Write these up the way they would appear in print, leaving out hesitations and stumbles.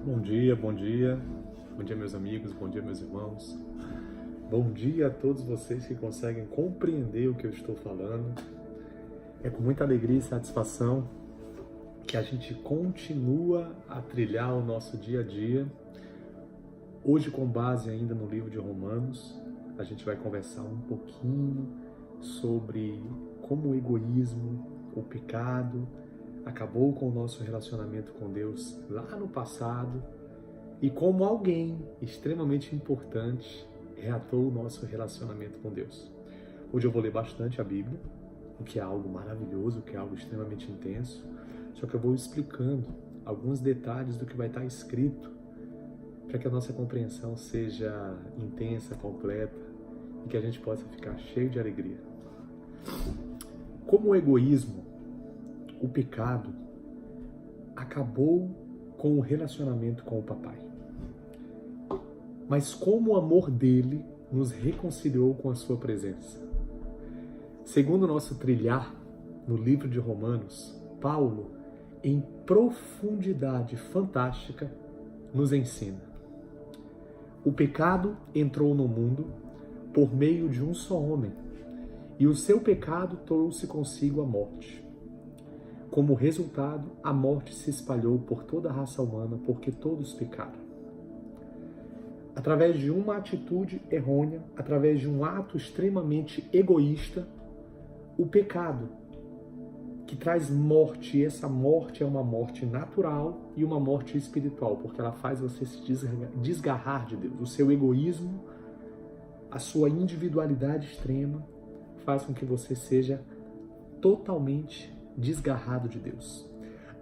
Bom dia, bom dia. Bom dia, meus amigos, bom dia, meus irmãos. Bom dia a todos vocês que conseguem compreender o que eu estou falando. É com muita alegria e satisfação que a gente continua a trilhar o nosso dia a dia. Hoje, com base ainda no livro de Romanos, a gente vai conversar um pouquinho sobre como o egoísmo, o pecado, acabou com o nosso relacionamento com Deus lá no passado e como alguém extremamente importante reatou o nosso relacionamento com Deus. Hoje eu vou ler bastante a Bíblia, o que é algo maravilhoso, o que é algo extremamente intenso, só que eu vou explicando alguns detalhes do que vai estar escrito para que a nossa compreensão seja intensa, completa e que a gente possa ficar cheio de alegria. Como o egoísmo, o pecado, acabou com o relacionamento com o papai. Mas como o amor dele nos reconciliou com a sua presença. Segundo o nosso trilhar no livro de Romanos, Paulo, em profundidade fantástica, nos ensina. O pecado entrou no mundo por meio de um só homem, e o seu pecado trouxe consigo a morte. Como resultado, a morte se espalhou por toda a raça humana, porque todos pecaram. Através de uma atitude errônea, através de um ato extremamente egoísta, o pecado, que traz morte, e essa morte é uma morte natural e uma morte espiritual, porque ela faz você se desgarrar de Deus. O seu egoísmo, a sua individualidade extrema, faz com que você seja totalmente desgarrado de Deus.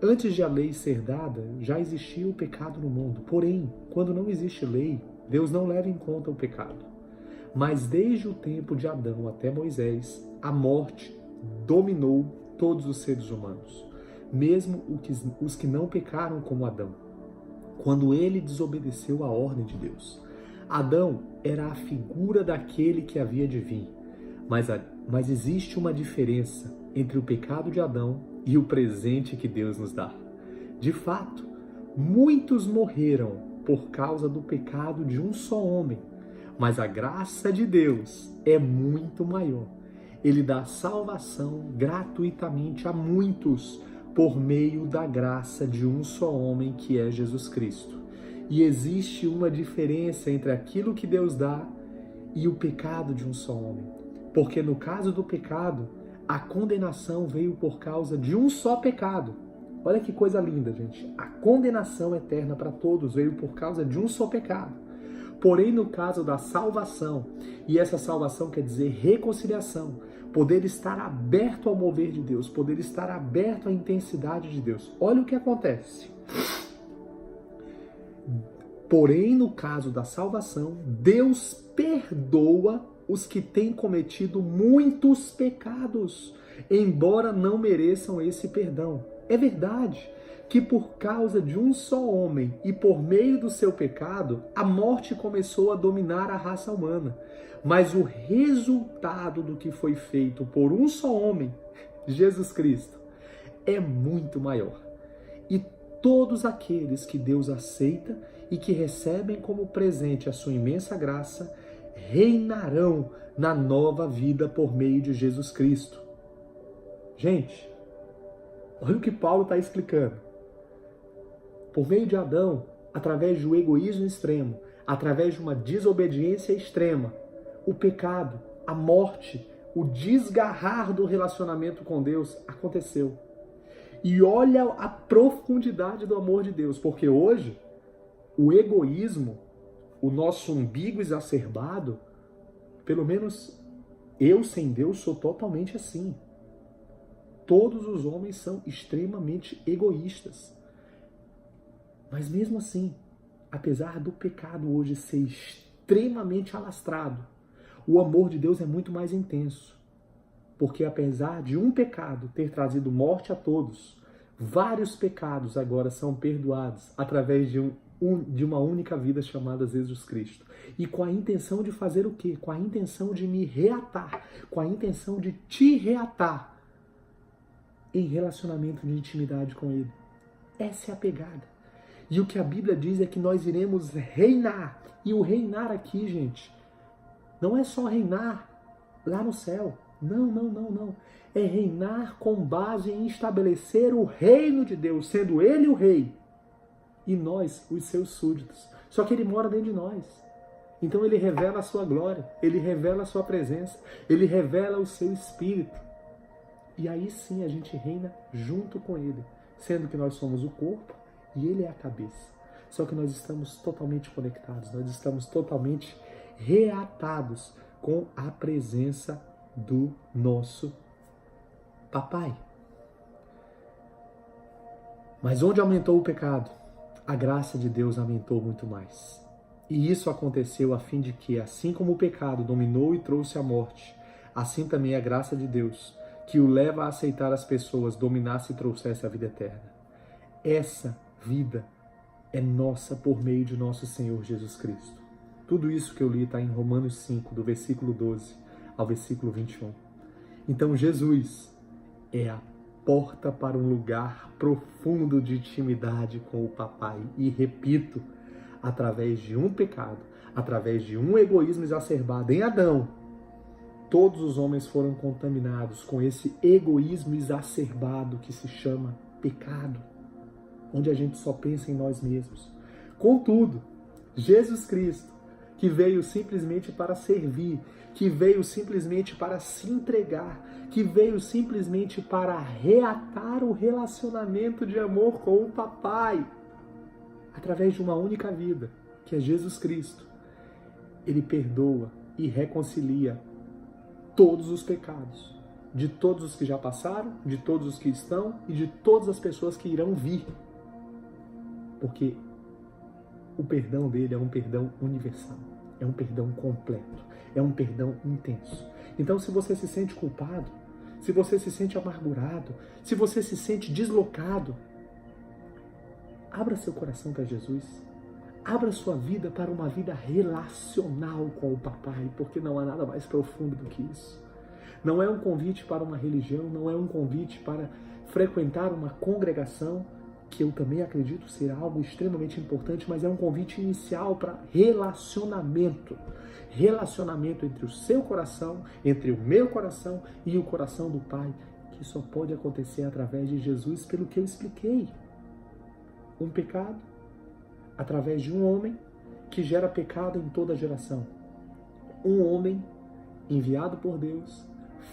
Antes de a lei ser dada, já existia o pecado no mundo. Porém, quando não existe lei, Deus não leva em conta o pecado. Mas desde o tempo de Adão até Moisés, a morte dominou todos os seres humanos, mesmo os que não pecaram como Adão, quando ele desobedeceu a ordem de Deus. Adão era a figura daquele que havia de vir, mas existe uma diferença entre o pecado de Adão e o presente que Deus nos dá. De fato, muitos morreram por causa do pecado de um só homem, mas a graça de Deus é muito maior. Ele dá salvação gratuitamente a muitos por meio da graça de um só homem, que é Jesus Cristo. E existe uma diferença entre aquilo que Deus dá e o pecado de um só homem. Porque no caso do pecado, a condenação veio por causa de um só pecado. Olha que coisa linda, gente. A condenação eterna para todos veio por causa de um só pecado. Porém, no caso da salvação, e essa salvação quer dizer reconciliação, poder estar aberto ao mover de Deus, poder estar aberto à intensidade de Deus. Olha o que acontece. Porém, no caso da salvação, Deus perdoa os que têm cometido muitos pecados, embora não mereçam esse perdão. É verdade que por causa de um só homem e por meio do seu pecado, a morte começou a dominar a raça humana. Mas o resultado do que foi feito por um só homem, Jesus Cristo, é muito maior. E todos aqueles que Deus aceita e que recebem como presente a sua imensa graça, reinarão na nova vida por meio de Jesus Cristo. Gente, olha o que Paulo está explicando. Por meio de Adão, através do egoísmo extremo, através de uma desobediência extrema, o pecado, a morte, o desgarrar do relacionamento com Deus aconteceu. E olha a profundidade do amor de Deus, porque hoje o egoísmo, o nosso umbigo exacerbado, pelo menos eu sem Deus sou totalmente assim. Todos os homens são extremamente egoístas. Mas mesmo assim, apesar do pecado hoje ser extremamente alastrado, o amor de Deus é muito mais intenso. Porque apesar de um pecado ter trazido morte a todos, vários pecados agora são perdoados através de uma única vida chamada Jesus Cristo. E com a intenção de fazer o quê? Com a intenção de me reatar, com a intenção de te reatar em relacionamento de intimidade com Ele. Essa é a pegada. E o que a Bíblia diz é que nós iremos reinar. E o reinar aqui, gente, não é só reinar lá no céu. Não. É reinar com base em estabelecer o reino de Deus, sendo Ele o rei e nós os seus súditos. Só que Ele mora dentro de nós. Então Ele revela a sua glória, Ele revela a sua presença, Ele revela o seu Espírito. E aí sim a gente reina junto com Ele, sendo que nós somos o corpo e Ele é a cabeça. Só que nós estamos totalmente conectados, nós estamos totalmente reatados com a presença do nosso Papai. Mas onde aumentou o pecado, a graça de Deus aumentou muito mais. E isso aconteceu a fim de que, assim como o pecado dominou e trouxe a morte, assim também a graça de Deus, que o leva a aceitar as pessoas, dominasse e trouxesse a vida eterna. Essa vida é nossa por meio de nosso Senhor Jesus Cristo. Tudo isso que eu li está em Romanos 5, do versículo 12 ao versículo 21. Então Jesus é a porta para um lugar profundo de intimidade com o Papai. E repito, através de um pecado, através de um egoísmo exacerbado em Adão, todos os homens foram contaminados com esse egoísmo exacerbado que se chama pecado, onde a gente só pensa em nós mesmos. Contudo, Jesus Cristo, que veio simplesmente para servir, que veio simplesmente para se entregar, que veio simplesmente para reatar o relacionamento de amor com o Papai, através de uma única vida, que é Jesus Cristo. Ele perdoa e reconcilia todos os pecados, de todos os que já passaram, de todos os que estão e de todas as pessoas que irão vir. Porque o perdão dele é um perdão universal, é um perdão completo, é um perdão intenso. Então, se você se sente culpado, se você se sente amargurado, se você se sente deslocado, abra seu coração para Jesus. Abra sua vida para uma vida relacional com o Papai, porque não há nada mais profundo do que isso. Não é um convite para uma religião, não é um convite para frequentar uma congregação, que eu também acredito ser algo extremamente importante, mas é um convite inicial para relacionamento. Relacionamento entre o seu coração, entre o meu coração e o coração do Pai, que só pode acontecer através de Jesus, pelo que eu expliquei. Um pecado através de um homem que gera pecado em toda geração. Um homem enviado por Deus,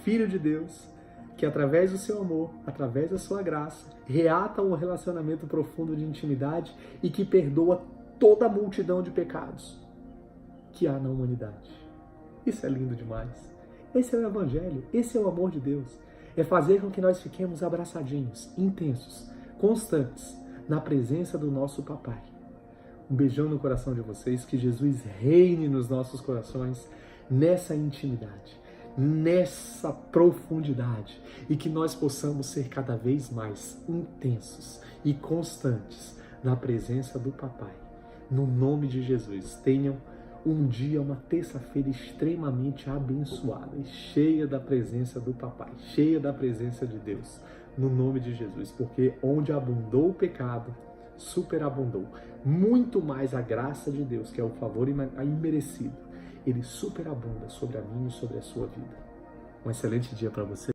filho de Deus, que através do seu amor, através da sua graça, reata um relacionamento profundo de intimidade e que perdoa toda a multidão de pecados que há na humanidade. Isso é lindo demais. Esse é o Evangelho, esse é o amor de Deus. É fazer com que nós fiquemos abraçadinhos, intensos, constantes, na presença do nosso Papai. Um beijão no coração de vocês, que Jesus reine nos nossos corações nessa intimidade, nessa profundidade, e que nós possamos ser cada vez mais intensos e constantes na presença do Papai. No nome de Jesus, tenham um dia, uma terça-feira extremamente abençoada e cheia da presença do Papai, cheia da presença de Deus, no nome de Jesus, porque onde abundou o pecado, superabundou muito mais a graça de Deus, que é o favor imerecido. Ele superabunda sobre a minha e sobre a sua vida. Um excelente dia para você.